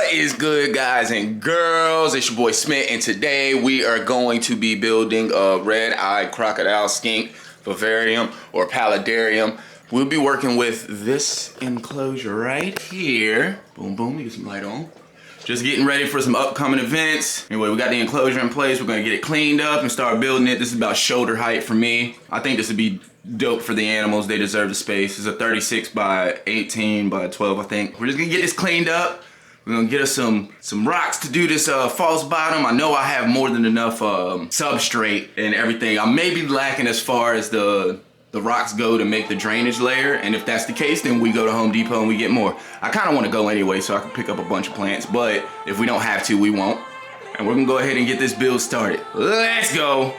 What is good, guys and girls? It's your boy Smith, and today we are going to be building a red-eyed crocodile, skink, vivarium, or paludarium. We'll be working with this enclosure right here. Boom, boom, let me get some light on. Just getting ready for some upcoming events. Anyway, we got the enclosure in place. We're gonna get it cleaned up and start building it. This is about shoulder height for me. I think this would be dope for the animals. They deserve the space. It's a 36 by 18 by 12, I think. We're just gonna get this cleaned up. We're gonna get us some rocks to do this false bottom. I know I have more than enough substrate and everything. I may be lacking as far as the rocks go to make the drainage layer, and if that's the case, then we go to Home Depot and we get more. I kind of want to go anyway so I can pick up a bunch of plants, but if we don't have to, we won't. And we're gonna go ahead and get this build started. Let's go.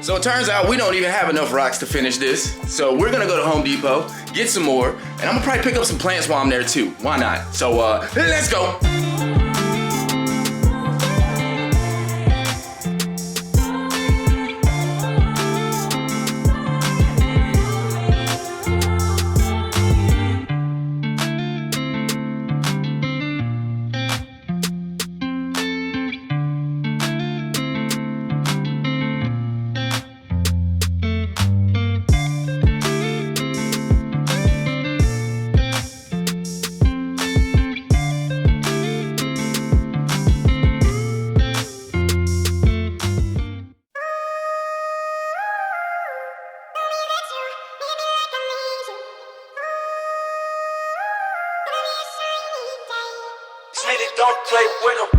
So it turns out we don't even have enough rocks to finish this. So we're gonna go to Home Depot, get some more, and I'm gonna probably pick up some plants while I'm there too. Why not? So let's go. Don't play with them.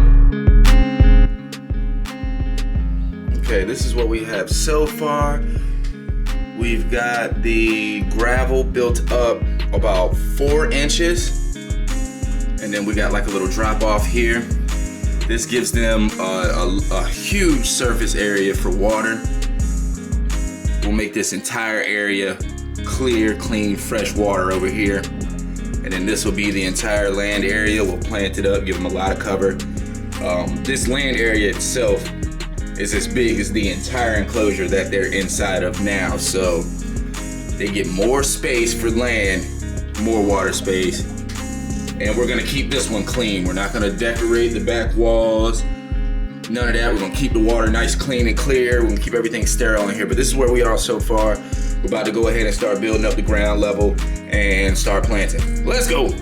Okay, this is what we have so far. We've got the gravel built up about 4 inches. And then we got like a little drop off here. This gives them a huge surface area for water. We'll make this entire area clear, clean, fresh water over here. And then this will be the entire land area. We'll plant it up, give them a lot of cover. This land area itself is as big as the entire enclosure that they're inside of now. So they get more space for land, more water space. And we're gonna keep this one clean. We're not gonna decorate the back walls, none of that. We're gonna keep the water nice, clean, and clear. We're gonna keep everything sterile in here. But this is where we are so far. We're about to go ahead and start building up the ground level and start planting. Let's go.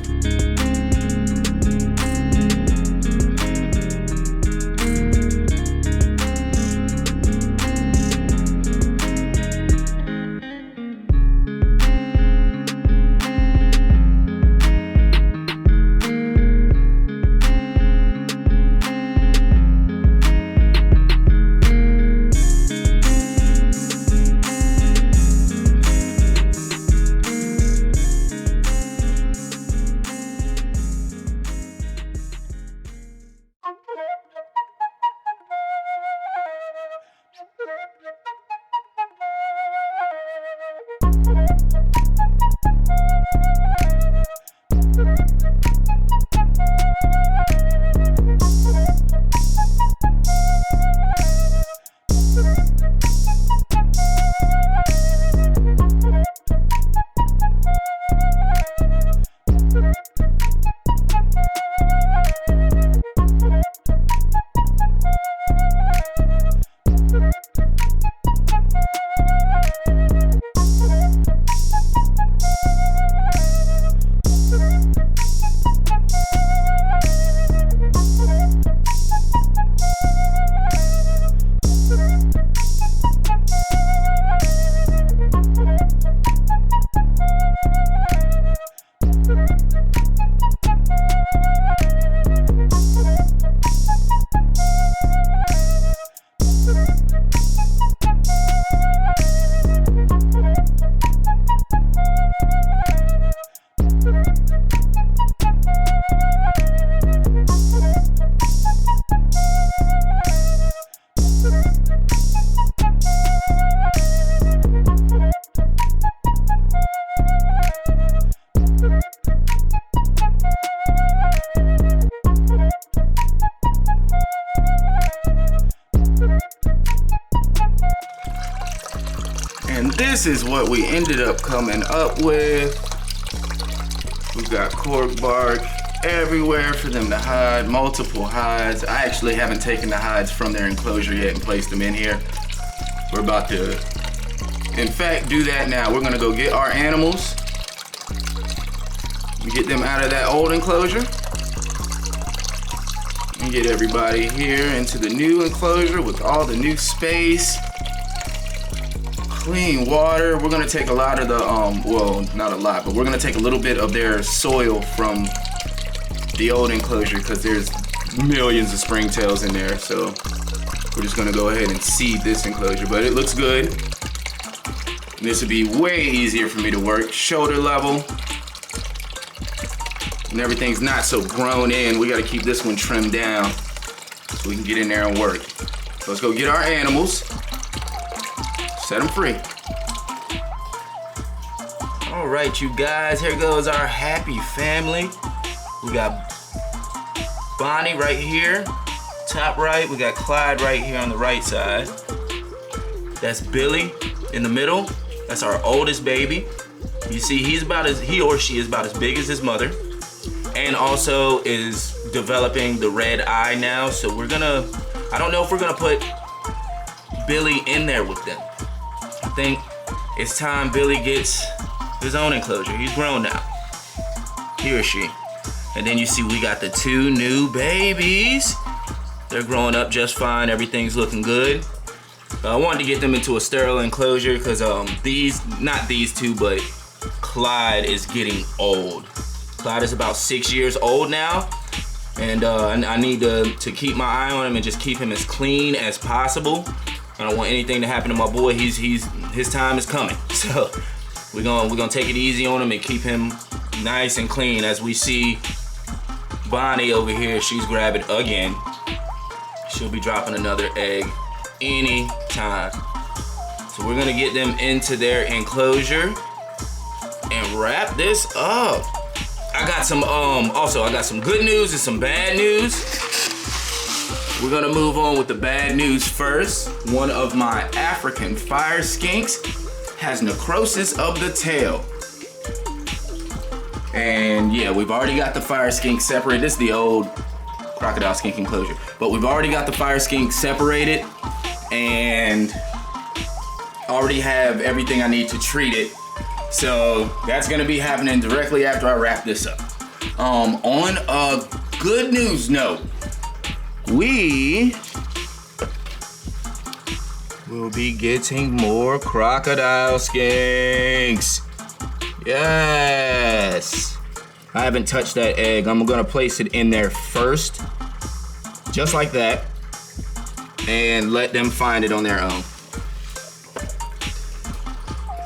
And this is what we ended up coming up with. We've got cork bark everywhere for them to hide, multiple hides. I actually haven't taken the hides from their enclosure yet and placed them in here. We're about to, in fact, do that now. We're gonna go get our animals and get them out of that old enclosure and get everybody here into the new enclosure with all the new space. Clean water. We're gonna take a lot of the, well, not a lot, but we're gonna take a little bit of their soil from the old enclosure because there's millions of springtails in there. So we're just gonna go ahead and seed this enclosure, but it looks good. And this would be way easier for me to work. Shoulder level. And everything's not so grown in. We gotta keep this one trimmed down so we can get in there and work. So let's go get our animals. Set them free. All right, you guys, here goes our happy family. We got Bonnie right here, top right. We got Clyde right here on the right side. That's Billy in the middle. That's our oldest baby. You see, he or she is about as big as his mother, and also is developing the red eye now. So I don't know if we're gonna put Billy in there with them. I think it's time Billy gets his own enclosure. He's grown now, he or she. And then you see we got the two new babies. They're growing up just fine. Everything's looking good. I wanted to get them into a sterile enclosure because not these two, but Clyde is getting old. Clyde is about 6 years old now. And I need to keep my eye on him and just keep him as clean as possible. I don't want anything to happen to my boy. His time is coming. So we're gonna take it easy on him and keep him nice and clean. As we see Bonnie over here, she's grabbing again. She'll be dropping another egg any time. So we're gonna get them into their enclosure and wrap this up. I got some I got some good news and some bad news. We're gonna move on with the bad news first. One of my African fire skinks has necrosis of the tail. And yeah, we've already got the fire skink separated. This is the old crocodile skink enclosure. But we've already got the fire skink separated and already have everything I need to treat it. So that's gonna be happening directly after I wrap this up. On a good news note, we will be getting more crocodile skinks. Yes. I haven't touched that egg. I'm gonna place it in there first, just like that, and let them find it on their own.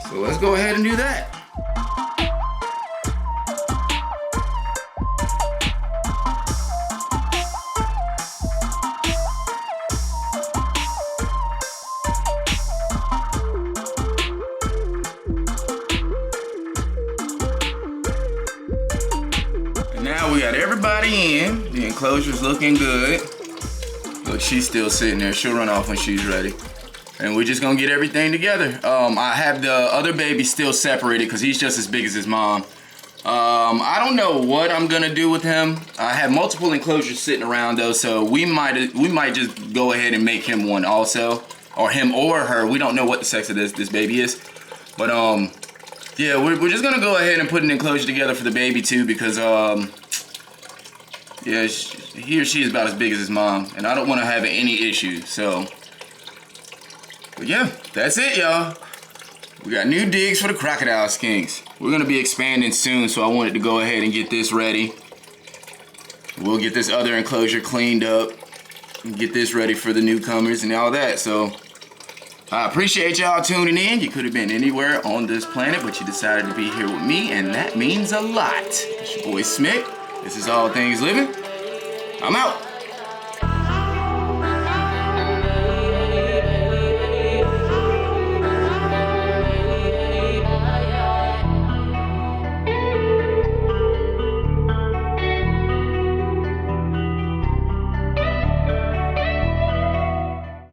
So let's go ahead and do that. Now we got everybody in. The enclosure's looking good. Look, she's still sitting there. She'll run off when she's ready. And we're just gonna get everything together. I have the other baby still separated because he's just as big as his mom. I don't know what I'm gonna do with him. I have multiple enclosures sitting around though, so we might just go ahead and make him one also, or him or her. We don't know what the sex of this baby is, but yeah, we're just gonna go ahead and put an enclosure together for the baby too, because yeah, he or she is about as big as his mom, and I don't want to have any issues. So, but yeah, that's it, y'all. We got new digs for the crocodile skinks. We're gonna be expanding soon, so I wanted to go ahead and get this ready. We'll get this other enclosure cleaned up and get this ready for the newcomers and all that. So I appreciate y'all tuning in. You could have been anywhere on this planet, but you decided to be here with me, and that means a lot. It's your boy Smick. This is All Things Living. I'm out.